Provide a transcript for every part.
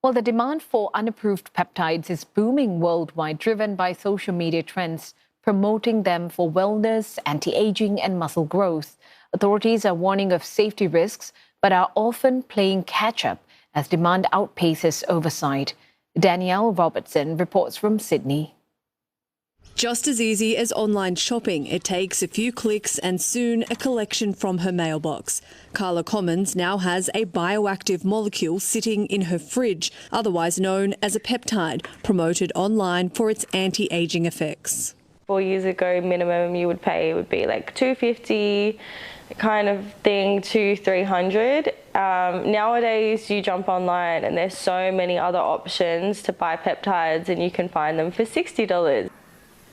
Well, the demand for unapproved peptides is booming worldwide, driven by social media trends promoting them for wellness, anti-aging and muscle growth. Authorities are warning of safety risks, but are often playing catch-up as demand outpaces oversight. Danielle Robertson reports from Sydney. Just as easy as online shopping, it takes a few clicks and soon a collection from her mailbox. Carla Commons now has a bioactive molecule sitting in her fridge, otherwise known as a peptide, promoted online for its anti-aging effects. 4 years ago, minimum you would pay would be like $250 kind of thing to $300. Nowadays you jump online and there's so many other options to buy peptides and you can find them for $60.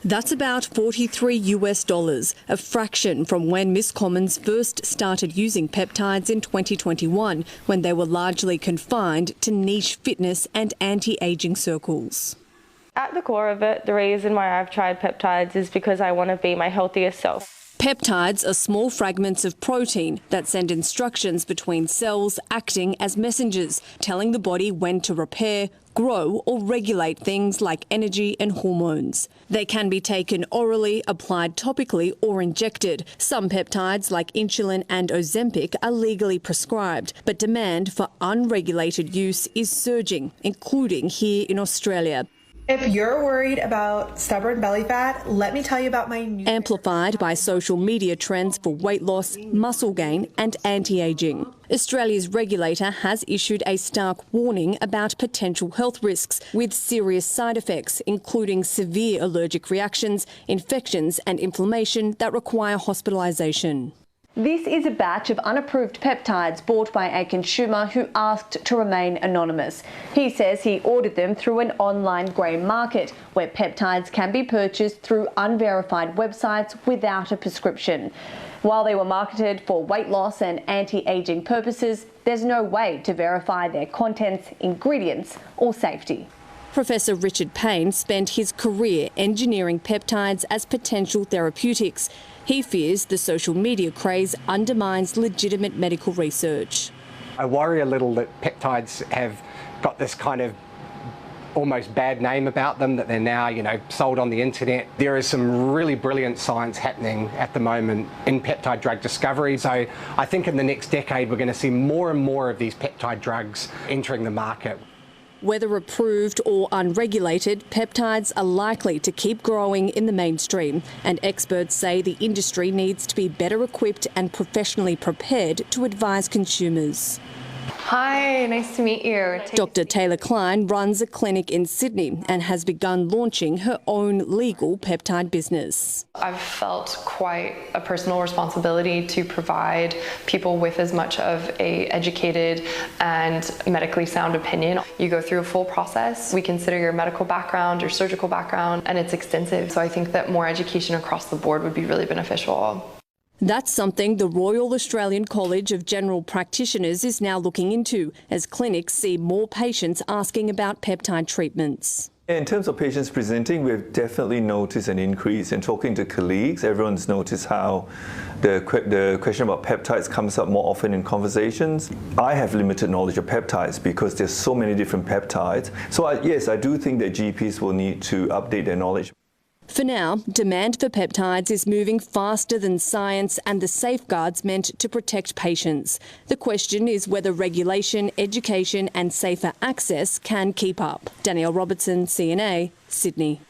That's about $43, a fraction from when Miss Commons first started using peptides in 2021, when they were largely confined to niche fitness and anti-aging circles. At the core of it, the reason why I've tried peptides is because I want to be my healthiest self. Peptides are small fragments of protein that send instructions between cells, acting as messengers, telling the body when to repair, grow or regulate things like energy and hormones. They can be taken orally, applied topically or injected. Some peptides like insulin and Ozempic are legally prescribed, but demand for unregulated use is surging, including here in Australia. If you're worried about stubborn belly fat, let me tell you about my new... Amplified by social media trends for weight loss, muscle gain and anti-aging. Australia's regulator has issued a stark warning about potential health risks with serious side effects, including severe allergic reactions, infections and inflammation that require hospitalisation. This is a batch of unapproved peptides bought by a consumer who asked to remain anonymous. He says he ordered them through an online grey market where peptides can be purchased through unverified websites without a prescription. While they were marketed for weight loss and anti-aging purposes, there's no way to verify their contents, ingredients or safety. Professor Richard Payne spent his career engineering peptides as potential therapeutics. He fears the social media craze undermines legitimate medical research. I worry a little that peptides have got this kind of almost bad name about them, that they're now, sold on the internet. There is some really brilliant science happening at the moment in peptide drug discovery. So I think in the next decade we're going to see more and more of these peptide drugs entering the market. Whether approved or unregulated, peptides are likely to keep growing in the mainstream, and experts say the industry needs to be better equipped and professionally prepared to advise consumers. Hi, nice to meet you. Dr. Taylor Klein runs a clinic in Sydney and has begun launching her own legal peptide business. I've felt quite a personal responsibility to provide people with as much of an educated and medically sound opinion. You go through a full process. We consider your medical background, your surgical background, and it's extensive. So I think that more education across the board would be really beneficial. That's something the Royal Australian College of General Practitioners is now looking into, as clinics see more patients asking about peptide treatments. In terms of patients presenting, we've definitely noticed an increase. In talking to colleagues, everyone's noticed how the question about peptides comes up more often in conversations. I have limited knowledge of peptides because there's so many different peptides. So yes, I do think that GPs will need to update their knowledge. For now, demand for peptides is moving faster than science and the safeguards meant to protect patients. The question is whether regulation, education and safer access can keep up. Danielle Robertson, CNA, Sydney.